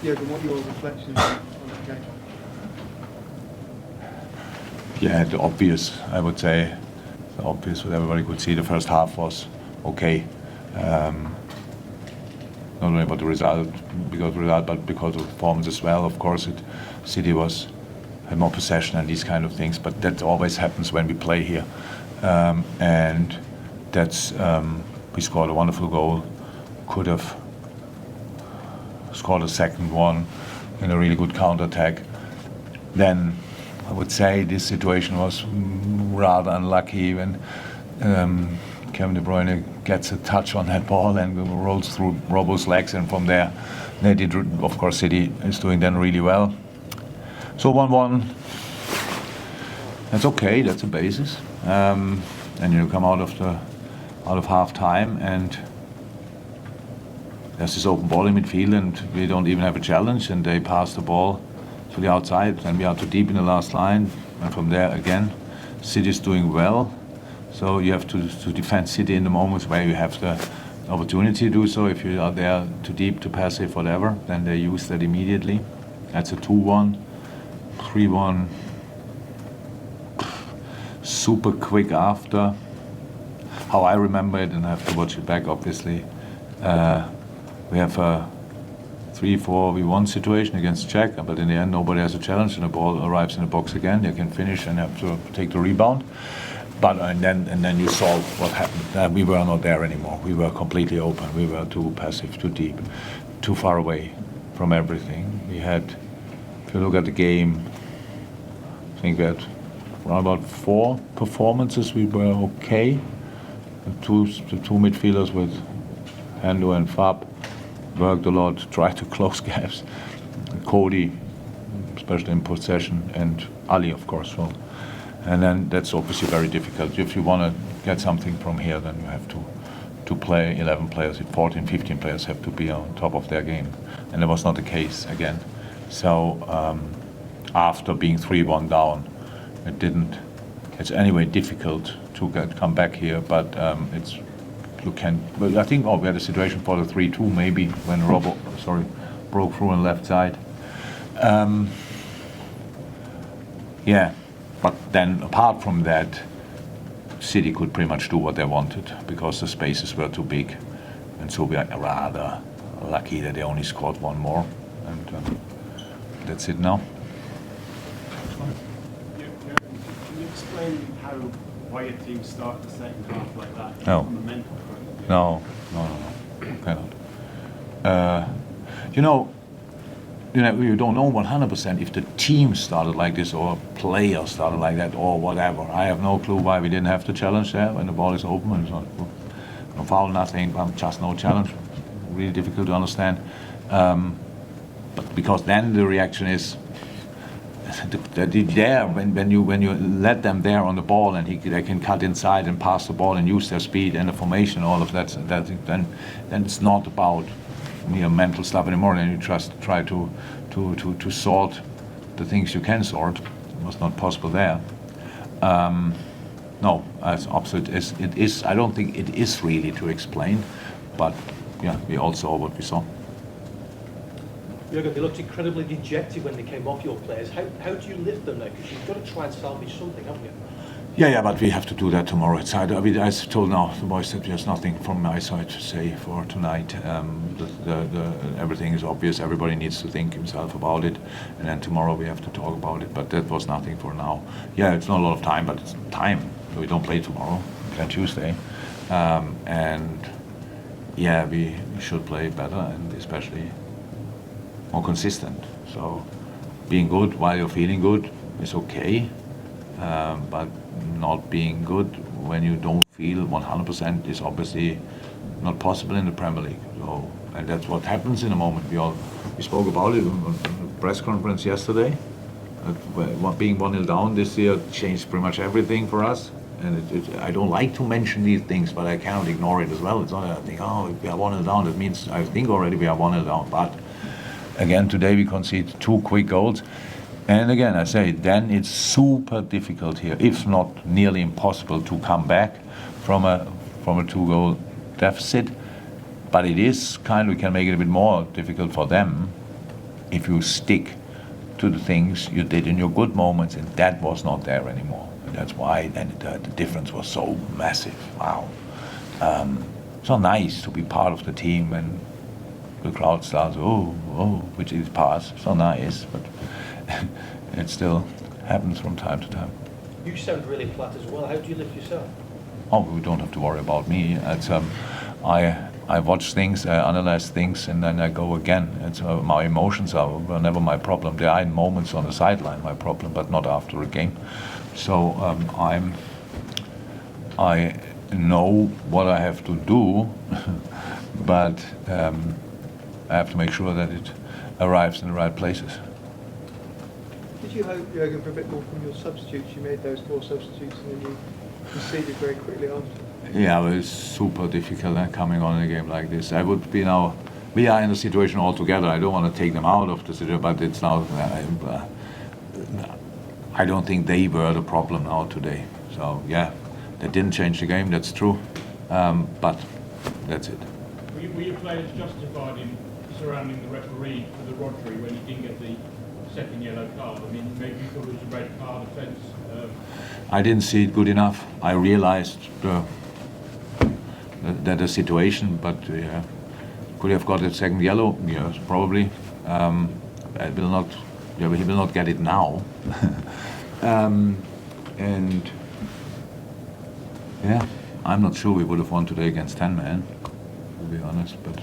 Jurgen, what are your reflections on that game? Yeah, the obvious, I would say. The obvious, what everybody could see, the first half was okay. Not only about the result, but because of the performance as well. Of course, City had more possession and these kind of things, but that always happens when we play here. And that's we scored a wonderful goal. Could have scored a second one in a really good counter-attack. Then I would say this situation was rather unlucky when Kevin De Bruyne gets a touch on that ball and rolls through Robbo's legs, and from there they did. Of course, City is doing then really well. So 1-1. That's okay. That's a basis. And you come out of half time and there's this open ball in midfield and we don't even have a challenge and they pass the ball to the outside and we are too deep in the last line, and from there again City's doing well, so you have to defend City in the moments where you have the opportunity to do so. If you are there too deep, too passive, whatever, then they use that immediately. That's a 2-1. 3-1 super quick after. How I remember it, and I have to watch it back obviously, we have a 3-4-1 situation against Czech, but in the end nobody has a challenge and the ball arrives in the box again. They can finish and have to take the rebound. But and then you saw what happened. We were not there anymore. We were completely open. We were too passive, too deep, too far away from everything. We had, if you look at the game, I think we had around about 4 performances. We were okay. The two midfielders with Hendo and Fab worked a lot, tried to close gaps. Cody, especially in possession, and Ali, of course. Well, and then that's obviously very difficult. If you want to get something from here, then you have to play 11 players. 14, 15 players have to be on top of their game, and that was not the case again. So after being 3-1 down, it's anyway difficult to come back here, but I think we had a situation for the 3-2 maybe when Robbo broke through on the left side. But then apart from that, City could pretty much do what they wanted because the spaces were too big, and so we are rather lucky that they only scored 1 more, and that's it now. Can you explain why your team started the second half like that? No. From a mental point of view? No, cannot. You don't know 100% if the team started like this or a player started like that or whatever. I have no clue why we didn't have the challenge there when the ball is open and it's not, no foul, nothing, just no challenge. Really difficult to understand. But because then the reaction is there when you let them there on the ball and they can cut inside and pass the ball and use their speed and the formation, all of that then it's not about mental stuff anymore. Then you just try to sort the things you can sort. It was not possible there. No, it's opposite. It is. I don't think it is really to explain, but yeah, we all saw what we saw. Jurgen, they looked incredibly dejected when they came off your players. How do you lift them now? Because you've got to try and salvage something, haven't you? Yeah, but we have to do that tomorrow. I told now the boys that there's nothing from my side to say for tonight. Everything is obvious. Everybody needs to think himself about it, and then tomorrow we have to talk about it. But that was nothing for now. Yeah, it's not a lot of time, but it's time. We don't play tomorrow. We play Tuesday, and yeah, we should play better and especially more consistent. So being good while you're feeling good is okay, but not being good when you don't feel 100% is obviously not possible in the Premier League. So, and that's what happens in a moment. We spoke about it on the press conference yesterday. Being 1-0 down this year changed pretty much everything for us. And I don't like to mention these things, but I cannot ignore it as well. It's not that I think, if we are 1-0 down, that means I think already we are 1-0 down. But again, today we concede 2 quick goals. And again, I say, then it's super difficult here, if not nearly impossible, to come back from a 2-goal deficit. But it is we can make it a bit more difficult for them if you stick to the things you did in your good moments, and that was not there anymore. And that's why then the difference was so massive. Wow. So nice to be part of the team, and the crowd starts, oh, which is pass. So nice, but it still happens from time to time. You sound really flat as well. How do you lift yourself? Oh, we don't have to worry about me. It's I watch things, I analyze things, and then I go again. It's my emotions were never my problem. They are in moments on the sideline my problem, but not after a game. So I know what I have to do, but I have to make sure that it arrives in the right places. Did you hope, Jurgen, for a bit more from your substitutes? You made those 4 substitutes and then you conceded very quickly after. Yeah, it was super difficult coming on in a game like this. I would be now. We are in the situation altogether. I don't want to take them out of the situation, but it's now. I don't think they were the problem now today. So yeah, they didn't change the game. That's true, but that's it. Were your players justified in surrounding the referee for the Rodri when he didn't get the second yellow card? I mean, maybe you thought it was a red card offence. I didn't see it good enough. I realized that the situation, but could he have got a second yellow? Yes, probably. I will not. He will not get it now. And yeah, I'm not sure we would have won today against 10 men, to be honest. But